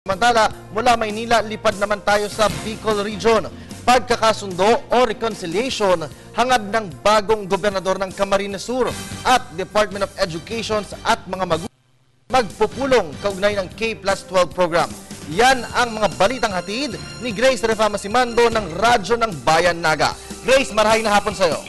Samantala, mula Maynila, lipad naman tayo sa Bicol Region. Pagkakasundo o reconciliation hangad ng bagong gobernador ng Camarines Sur at Department of Education at mga magulang magpupulong kaugnay ng K+12 program. Yan ang mga balitang hatid ni Grace Refamasimando ng Radyo ng Bayan Naga. Grace, marahay na hapon sa'yo.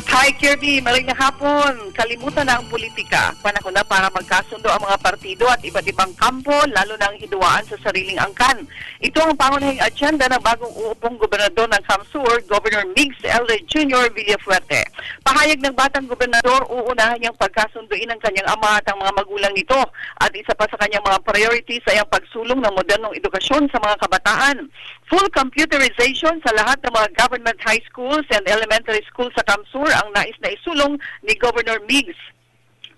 Hi Kirby, maraming hapon. Kalimutan na ang politika. Panahon na para magkasundo ang mga partido at iba't ibang kampo, lalo na ang hiduaan sa sariling angkan. Ito ang pangunahing agenda ng bagong uupong gobernador ng Camsur, Governor Migs L. Jr. Villafuerte. Pahayag ng batang gobernador, uunahan niyang pagkasunduin ang kanyang ama at ang mga magulang nito. At isa pa sa kanyang mga priorities ay ang pagsulong ng modernong edukasyon sa mga kabataan. Full computerization sa lahat ng mga government high schools and elementary schools sa Camsur ang nais na isulong ni Governor Migs.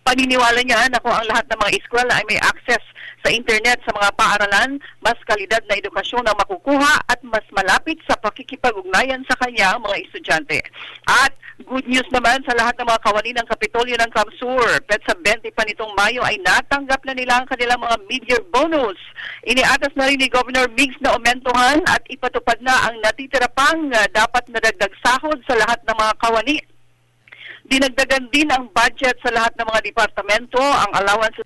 Paniniwala niya na kung ang lahat ng mga eskwela ay may access sa internet sa mga paaralan, mas kalidad na edukasyon ang makukuha at mas malapit sa pakikipag-ugnayan sa kanya mga estudyante. At good news naman sa lahat ng mga kawani ng Kapitolyo ng Camsur. Petsa 20 pa nitong Mayo ay natanggap na nila ang kanilang mga mid-year bonus. Iniatas na rin ni Governor Migs na umentuhan at ipatupad na ang natitira pang dapat nadagdag sahod sa lahat ng mga kawani. Dinagdagan din ang budget sa lahat ng mga departamento, ang allowance sa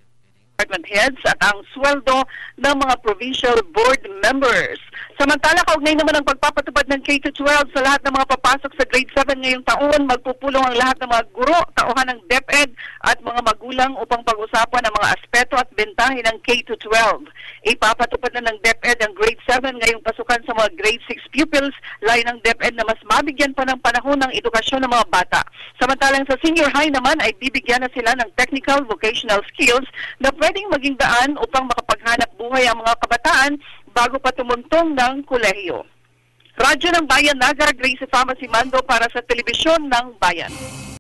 department heads at ang sweldo ng mga provincial board members. Samantala, kaugnay naman ang pagpapatupad ng K-12 sa lahat ng mga papasok sa grade 7 ngayong taon, magpupulong ang lahat ng mga guro, tauhan ng DepEd at mga magulang upang pag-usapan ang mga aspeto at bentahe ng K-12. Ipapatupad na ng DepEd ang grade 7 ngayong pasukan sa mga grade 6 pupils, layo ng DepEd na mas mabigyan pa ng panahon ng edukasyon ng mga bata. Samantalang sa senior high naman ay bibigyan na sila ng technical vocational skills na pwedeng maging daan upang makapaghanap buhay ang mga kabataan bago pa tumuntong ng kolehiyo. Radyo ng Bayan Naga, Grace Refamasimando para sa Telebisyon ng Bayan.